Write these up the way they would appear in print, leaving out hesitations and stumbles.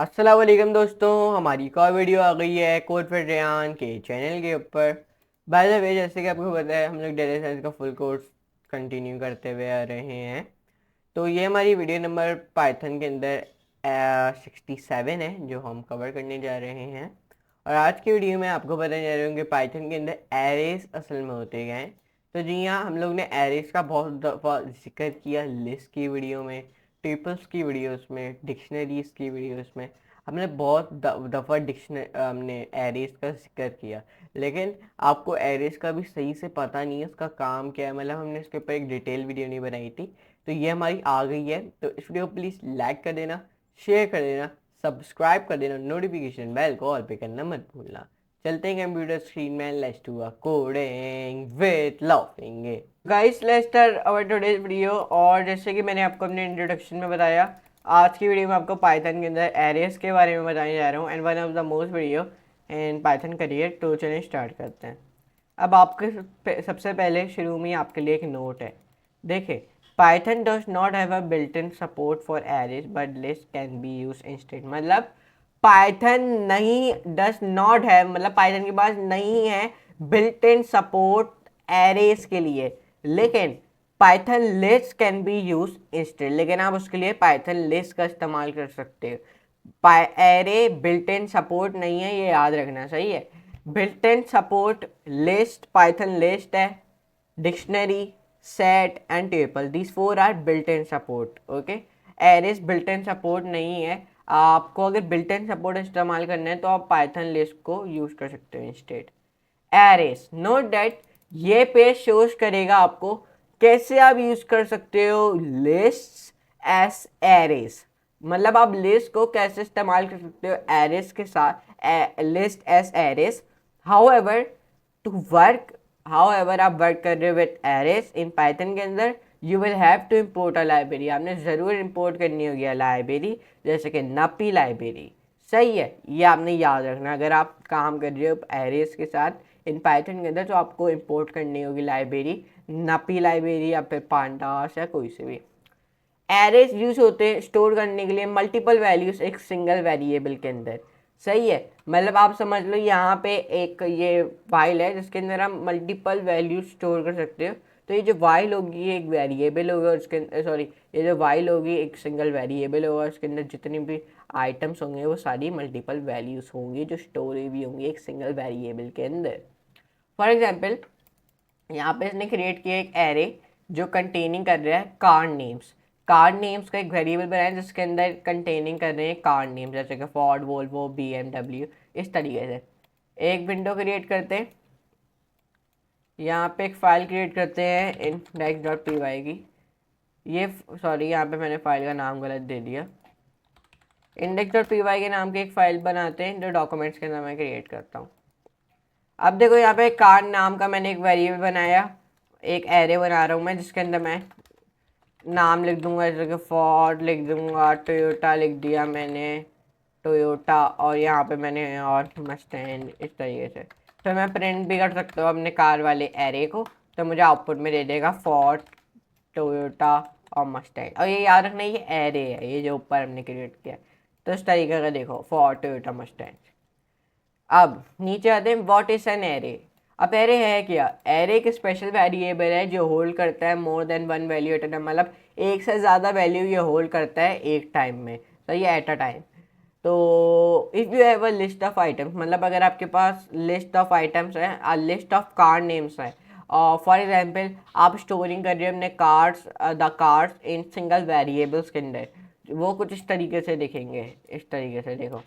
अस्सलाम वालेकुम दोस्तों, हमारी एक और वीडियो आ गई है कोड फॉर रेहान के चैनल के ऊपर। बाय द वे, जैसे कि आपको पता है, हम लोग डेटा साइंस का फुल कोर्स कंटिन्यू करते हुए आ रहे हैं। तो ये हमारी वीडियो नंबर पाइथन के अंदर 67 है जो हम कवर करने जा रहे हैं। और आज की वीडियो में आपको बताने जा रहे हूँ कि पाइथन के अंदर एरेस असल में होते क्या हैं। तो जी हाँ, हम लोग ने एरेस का बहुत दफ़ा जिक्र किया लिस्ट की वीडियो में, ट्रिपल्स की वीडियोस में, डिक्शनरीज की वीडियोस में। हमने बहुत दफ़ा हमने एरेस का जिक्र किया, लेकिन आपको एरेस का भी सही से पता नहीं है उसका काम क्या है। मतलब हमने इसके ऊपर एक डिटेल वीडियो नहीं बनाई थी। तो ये हमारी आ गई है। तो इस वीडियो को प्लीज़ लाइक कर देना, शेयर कर देना, सब्सक्राइब कर देना, नोटिफिकेशन बेल को ऑल पे करना मत भूलना। चलते हैं कंप्यूटर स्क्रीन में, let's do a coding with laughing. Guys, let's start our today's video. और जैसे कि मैंने आपको अपने इंट्रोडक्शन में बताया, आज की वीडियो में आपको पाइथन के अंदर एरेस के बारे में बताने जा रहा हूँ, and one of the most video in Python career. तो चलिए स्टार्ट करते हैं। अब आपके सबसे पहले शुरू में आपके लिए एक नोट है। देखिए, Python does not have a built in support for arrays but list can be use instead. मतलब पाइथन नहीं, डज नॉट हैव मतलब पाइथन के पास नहीं है बिल्ट इन सपोर्ट एरेज के लिए, लेकिन Python list can be use instead. लेकिन आप उसके लिए पाइथन लिस्ट का इस्तेमाल कर सकते हो। एरे बिल्ट इन सपोर्ट नहीं है, ये याद रखना, सही है। Built in support list, Python list है, dictionary, set and tuple, these four are built in support. Okay, arrays built in support नहीं है। आपको अगर बिल्ट इन सपोर्ट इस्तेमाल करना है तो आप पाइथन लिस्ट को यूज कर सकते हो इंस्टेड। एरेस, नोट दैट ये पेज शोज करेगा आपको कैसे आप यूज कर सकते हो लिस्ट एस एरेस। मतलब आप लिस्ट को कैसे इस्तेमाल कर सकते हो एरेस के साथ, list as arrays. However to work however आप वर्क कर रहे हो विद एरेस इन पाइथन के अंदर, you will have to import a library. आपने ज़रूर इम्पोर्ट करनी होगी लाइब्रेरी, जैसे कि नपी लाइब्रेरी। सही है, ये आपने याद रखना। अगर आप काम कर रहे हो एरेस के साथ इन पाइथन के अंदर तो आपको इंपोर्ट करनी होगी लाइब्रेरी, नपी लाइब्रेरी या फिर पांडास या कोई से भी। एरेज यूज होते हैं स्टोर करने के लिए मल्टीपल वैल्यूज एक सिंगल वेरिएबल के अंदर। सही है, मतलब आप समझ लो यहाँ पे एक ये फाइल है जिसके अंदर हम मल्टीपल वैल्यूज स्टोर कर सकते हो। तो ये जो वाइल होगी ये एक वेरिएबल होगा, उसके सॉरी, ये जो वाइल होगी एक सिंगल वेरिएबल होगा, उसके अंदर जितनी भी आइटम्स होंगे वो सारी मल्टीपल वैल्यूज होंगी जो स्टोर भी होंगी एक सिंगल वेरिएबल के अंदर। फॉर एग्जाम्पल, यहाँ पे इसने क्रिएट किया एक एरे जो कंटेनिंग कर रहा है कार नेम्स। कार नेम्स का एक वेरिएबल बनाया जिसके अंदर कंटेनिंग कर रहे हैं कार नेम्स, जैसे कि फोर्ड, वोल्वो, BMW, इस तरीके से। एक विंडो क्रिएट करते हैं, यहाँ पे एक फ़ाइल क्रिएट करते हैं index.py की। ये सॉरी, यहाँ पे मैंने फाइल का नाम गलत दे दिया। index.py के नाम की एक फ़ाइल बनाते हैं जो डॉक्यूमेंट्स के अंदर मैं क्रिएट करता हूँ। अब देखो, यहाँ पे कार नाम का मैंने एक वेरिएबल बनाया, एक एरे बना रहा हूँ मैं जिसके अंदर मैं नाम लिख दूंगा, जैसे कि फोर्ड लिख दूंगा, टोयोटा लिख दिया मैंने, टोयोटा, और यहाँ पे मैंने और मस्टैंग, इस तरीके से। तो मैं प्रिंट भी कर सकता हूँ अपने कार वाले एरे को, तो मुझे आउटपुट में दे देगा फोर्ड, टोयोटा और मस्टैंग। और ये याद रखना, ये एरे है, ये जो ऊपर हमने क्रिएट किया है। तो इस तरीके का देखो, फोर्ड, टोयोटा, मस्टैंग। अब नीचे आते हैं, व्हाट इज एन एरे। अब एरे है क्या? एरे एक स्पेशल वेरिएबल है जो होल्ड करता है more than one value at a time. मतलब एक से ज़्यादा वैल्यू ये होल्ड करता है एक टाइम में, तो ये एट अ टाइम। तो if you have a list of items, मतलब अगर आपके पास लिस्ट ऑफ आइटम्स है, लिस्ट ऑफ कार नेम्स है, और फॉर एग्जांपल आप स्टोरिंग कर रहे हो अपने cards, the cards in single variables के अंदर, वो कुछ इस तरीके से दिखेंगे। इस तरीके से देखो,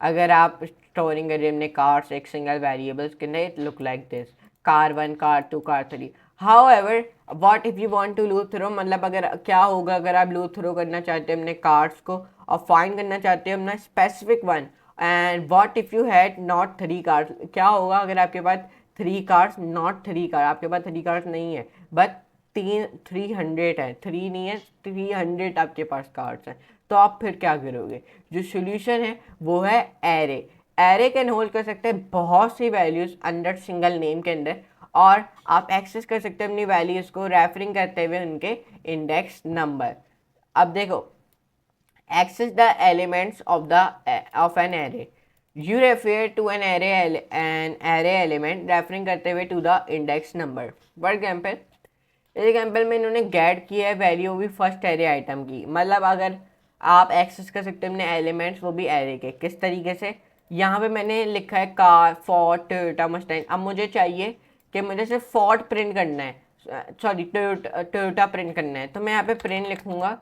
अगर आप स्टोरिंग कर रहे हैं कार्स एक सिंगल वेरिएबल्स के अंदर, it look like this, car 1, car 2, car 3। However what if you want to loop through, मतलब अगर क्या होगा अगर आप लूप थ्रो करना चाहते हैं अपने कार्स को और फाइंड करना चाहते हैं अपना specific one. And what if you had not 3 cars, क्या होगा अगर आपके पास 3 कार्स, नॉट 3 कार, आपके पास 3 कार्स नहीं है बट 300 है, 3 नहीं है, 300 आपके पास कार्ड्स हैं। तो आप फिर क्या करोगे? जो सोल्यूशन है वो है एरे। एरे कैन होल्ड कर सकते हैं बहुत सी वैल्यूज अंडर सिंगल नेम के अंदर, और आप एक्सेस कर सकते हैं अपनी वैल्यूज को रेफरिंग करते हुए उनके इंडेक्स नंबर। अब देखो, Access the elements of an array. You refer to an array element referring करते हुए to the index number. For example में इन्होंने गेट किया है वैल्यू भी फर्स्ट एरे आइटम की. मतलब अगर आप एक्सेस कर सकते हो अपने एलिमेंट्स वो भी एरे के. किस तरीके से? यहाँ पे मैंने लिखा है कार, फोर्ड, टोयोटा, मस्टैंग. अब मुझे चाहिए कि मुझे सिर्फ फोर्ड प्रिंट करना है, सॉरी टोयोटा प्रिंट करना है. तो मैं यहाँ पे प्रिंट लिखूंगा,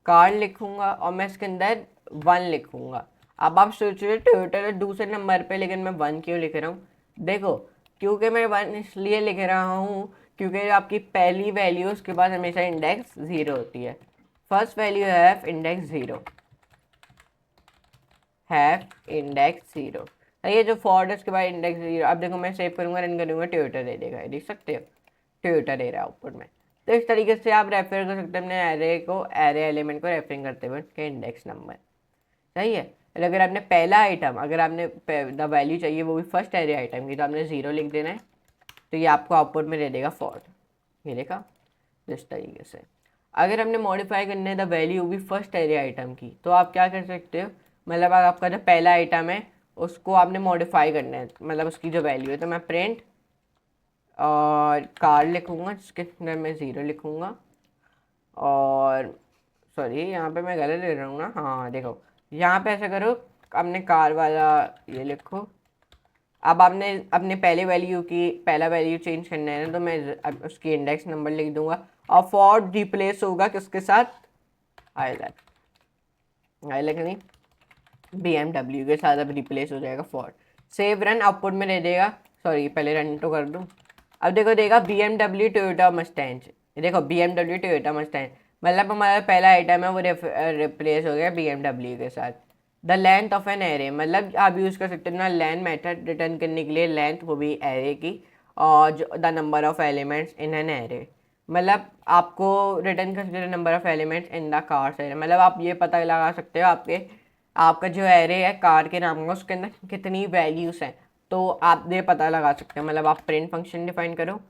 कार लिखूंगा और मैं इसके अंदर 1 लिखूंगा. अब आप सोच रहे हो टोयोटा तो दूसरे नंबर पे, लेकिन मैं 1 क्यों लिख रहा हूँ? देखो, क्योंकि मैं 1 इसलिए लिख रहा हूँ क्योंकि आपकी पहली वैल्यू उसके बाद हमेशा इंडेक्स 0 होती है. First value have index 0, have index 0. ये जो फॉर्ड है उसके बाद इंडेक्स 0. अब देखो मैं सेव करूँगा, रन करूँगा, टोयोटा दे देगा. देख सकते हो टोयोटा दे रहा है आउटपुट में. तो इस तरीके से आप रेफर कर सकते हैं अपने एरे को, एरे एलिमेंट को रेफरिंग करते हुए उसके इंडेक्स नंबर. सही है. अगर आपने पहला आइटम, अगर आपने द वैल्यू चाहिए वो भी फर्स्ट एरे आइटम की, तो आपने 0 लिख देना है. तो ये आपको आउटपुट में दे देगा फॉर्ड. ये देखा इस तरीके से. अगर हमने मॉडिफाई करना है द वैल्यू भी फर्स्ट एरे आइटम की, तो आप क्या कर सकते हो? मतलब आपका जो पहला आइटम है उसको आपने मॉडिफाई करना है, मतलब उसकी जो वैल्यू है. तो मैं प्रिंट और कार लिखूँगा जिसके अंदर मैं 0 लिखूँगा. और सॉरी यहाँ पे मैं गलत ले रहा हूँ ना. हाँ देखो, यहाँ पे ऐसा करो, आपने कार वाला ये लिखो. अब आपने अपने पहला वैल्यू चेंज करना है ना, तो मैं अब उसकी इंडेक्स नंबर लिख दूंगा. और फॉर्ड रिप्लेस होगा किसके साथ? आइलैक नहीं, BMW के साथ अब रिप्लेस हो जाएगा फॉर्ड. सेव रन, आउटपुट में दे देगा. सॉरी पहले रन तो कर दूँ. अब देखो देगा BMW टोयोटा मस्टैंग. देखो BMW टोयोटा मस्टैंग, मतलब हमारा पहला आइटम है वो रिप्लेस हो गया BMW के साथ. The length of an array, मतलब आप यूज़ कर सकते हो ना लेंथ मेथड रिटर्न करने के लिए. लेंथ वो भी एरे की, और जो the number of elements in an array, मतलब आपको रिटर्न कर सकते हो number of elements in the cars array. मतलब आप ये पता लगा सकते हो आपका जो एरे है कार के नाम का उसके अंदर कितनी वैल्यूज़ हैं. तो आप ये पता लगा सकते हैं. मतलब आप प्रिंट फंक्शन डिफाइन करो,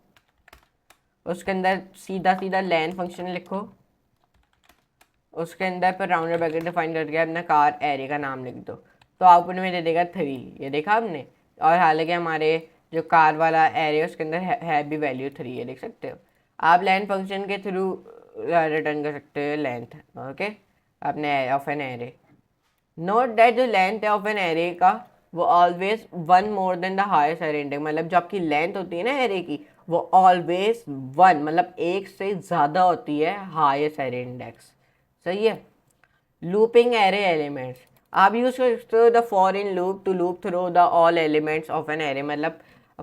उसके अंदर सीधा सीधा लेंथ फंक्शन लिखो, उसके अंदर पर राउंडर ब्रैकेट डिफाइन करके अपना कार एरे का नाम लिख दो. तो आउटपुट में दे देगा 3. ये देखा आपने. और हालांकि हमारे जो कार वाला एरे है उसके अंदर है भी वैल्यू 3 है. देख सकते हो. आप लेंथ फंक्शन के थ्रू रिटर्न कर सकते हो लेंथ. ओके, अपने of an array. Note that जो लेंथ है ऑफ एन एरे का वो always 1 more than the highest array index. मतलब जो आपकी लेंथ होती है ना एरे की, वो ऑलवेज 1, मतलब 1 से ज़्यादा होती है हाईएस्ट एरे इंडेक्स. सही है. लूपिंग एरे एलिमेंट्स, आप यूज कर सकते हो the for in loop to loop through the all elements of an array. मतलब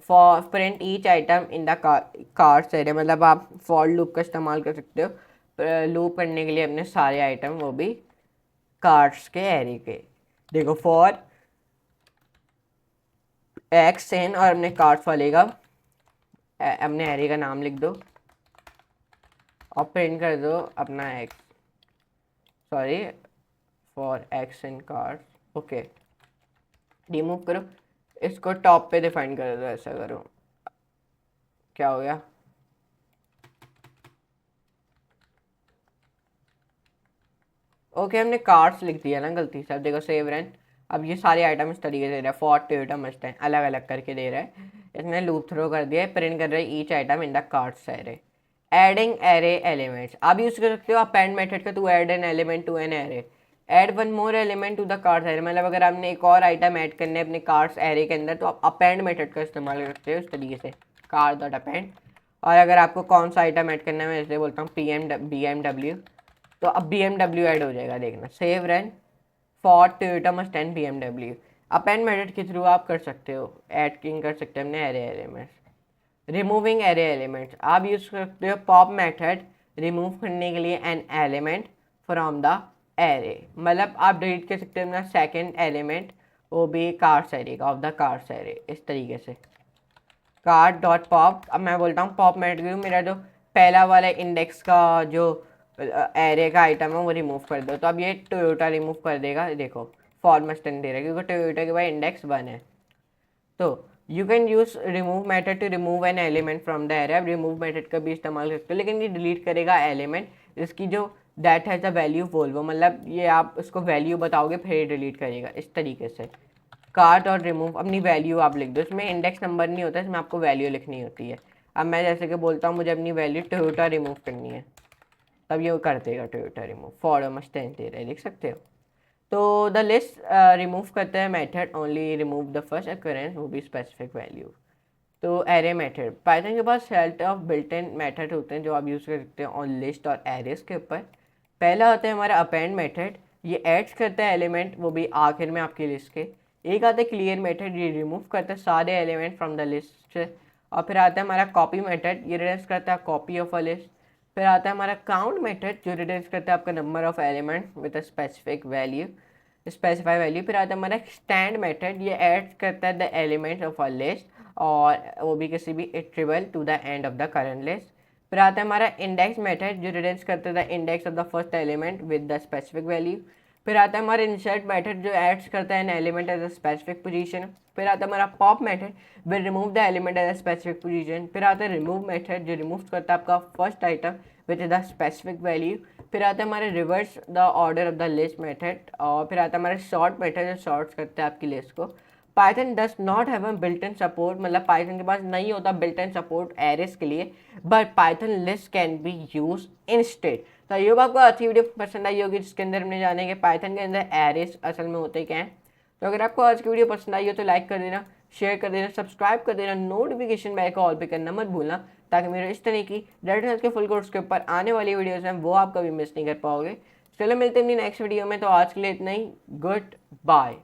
for print each item in the cards array, मतलब आप फॉर लूप का इस्तेमाल कर सकते हो लूप करने के लिए अपने सारे आइटम, वो भी कार्ड्स के एरे के. देखो फॉर एक्स एन, और अपने कार्ड्स वाले का अपने एरे का नाम लिख दो और प्रिंट कर दो अपना x, sorry for x in card. Okay, remove करो, इसको टॉप पे डिफाइन कर दो. ऐसा करो, क्या हो गया? ओके, हमने कार्ड्स लिख दिया ना गलती से. अब देखो सेव रन. अब ये सारे आइटम इस तरीके से दे रहा है, फॉर टोयोटा मस्टैंग अलग अलग करके दे रहा है. इसने लूप थ्रो कर दिया है, प्रिंट कर रहा है each item in the cards array. Adding array elements, आप यूज कर सकते हो अपेंड मेथड का to add an element to an array. Add one more element to the cards array, मतलब अगर आपने एक और आइटम ऐड करने अपने कार्ड्स एरे के अंदर, तो आप अपेंड मेथड का इस्तेमाल कर सकते हो इस तरीके से, कार डॉट अपेंड. और अगर आपको कौन सा आइटम ऐड करना है, मैं इसलिए बोलता हूँ BMW, तो अब BMW ऐड हो जाएगा. देखना, save run. For Toyota Mustang BMW append method के थ्रू आप कर सकते हो, ऐड किंग कर सकते हैं अपने array elements. Removing array elements, आप यूज कर सकते हो पॉप मेथड रिमूव करने के लिए N element from the array. मतलब आप डिलीट कर सकते हो अपना सेकेंड एलिमेंट, वो भी कार्ड्स एरे का, ऑफ द कार्ड्स एरे. इस तरीके से कार्ड डॉट पॉप. अब मैं बोलता हूँ पॉप मेथड, मेरा जो पहला वाला इंडेक्स का जो एरे का आइटम है वो रिमूव कर दो. तो अब ये टोयोटा रिमूव कर देगा. देखो फॉर मस्टैंग दे रहा है क्योंकि टोयोटा के बाद इंडेक्स 1 है. तो you can use remove method to remove an element from the array. अब रिमूव मेथड का भी इस्तेमाल कर सकते हो, लेकिन ये डिलीट करेगा एलिमेंट जिसकी जो that has the value Volvo, मतलब ये आप उसको वैल्यू बताओगे फिर डिलीट करेगा इस तरीके से। कार्ट और रिमूव, अपनी वैल्यू आप लिख दो, इसमें इंडेक्स नंबर नहीं होता, इसमें आपको वैल्यू लिखनी होती है। अब मैं जैसे कि बोलता हूँ मुझे अपनी वैल्यू टोयोटा रिमूव करनी है, तब ये कर देगा टोयोटा रिमूव। फॉर मस्टैंग दे रहा है, लिख सकते हो। तो द लिस्ट रिमूव करता है method only remove the first occurrence वो भी स्पेसिफिक वैल्यू। तो एरे मेथड, पाइथन के पास set of built in method होते हैं जो आप यूज़ कर सकते हैं ऑन लिस्ट और एरेस के ऊपर। पहला होता है हमारा अपेंड मेथड, ये एड्स करता है एलिमेंट, वो भी आखिर में आपकी लिस्ट के। एक आता है क्लियर मेथड, ये रिमूव करता है सारे एलिमेंट फ्रॉम द लिस्ट से। और फिर आता है हमारा कॉपी मेथड, ये रिटर्न करता है कॉपी ऑफ अ लिस्ट। फिर आता है हमारा काउंट मेथड जो रिटर्न करता है आपका number of element with a specific value, specify value. फिर आता है हमारा स्टैंड मेथड, ये ऐड करता है the element of a list और वो भी किसी भी iterable to the end of the current list. फिर आता है हमारा इंडेक्स मेथड जो रिटर्न करता है the index of the first element with the specific value. फिर आता है हमारा इंसर्ट मेथड जो एड्स करता है an element at a specific position. फिर आता है हमारा pop method will remove the element at a specific position. फिर आता है रिमूव मेथड जो रिमूव करता है आपका first item with the specific value. फिर आता है हमारे reverse the order of the list method. और फिर आता है हमारा शॉर्ट मेथड जो शॉर्ट्स करता है आपकी लिस्ट को। Python does not have a built in support, मतलब पाइथन के पास नहीं होता बिल्ट इन सपोर्ट एरेस के लिए, but Python list can be use instead. तो ये आपको अच्छी वीडियो पसंद आई होगी जिसके अंदर हमने जाने के पाइथन के अंदर एरेस असल में होते क्या हैं। तो अगर आपको आज की वीडियो पसंद आई हो तो लाइक कर देना, शेयर कर देना, सब्सक्राइब कर देना, नोटिफिकेशन बेल को ऑल पे करना मत भूलना, ताकि मेरे इस तरह की डेटा साइंस के फुल कोर्स के ऊपर आने वाली वीडियोस हैं वो आप कभी मिस नहीं कर पाओगे। चलो मिलते हैं अपनी नेक्स्ट वीडियो में, तो आज के लिए इतना ही, गुड बाय।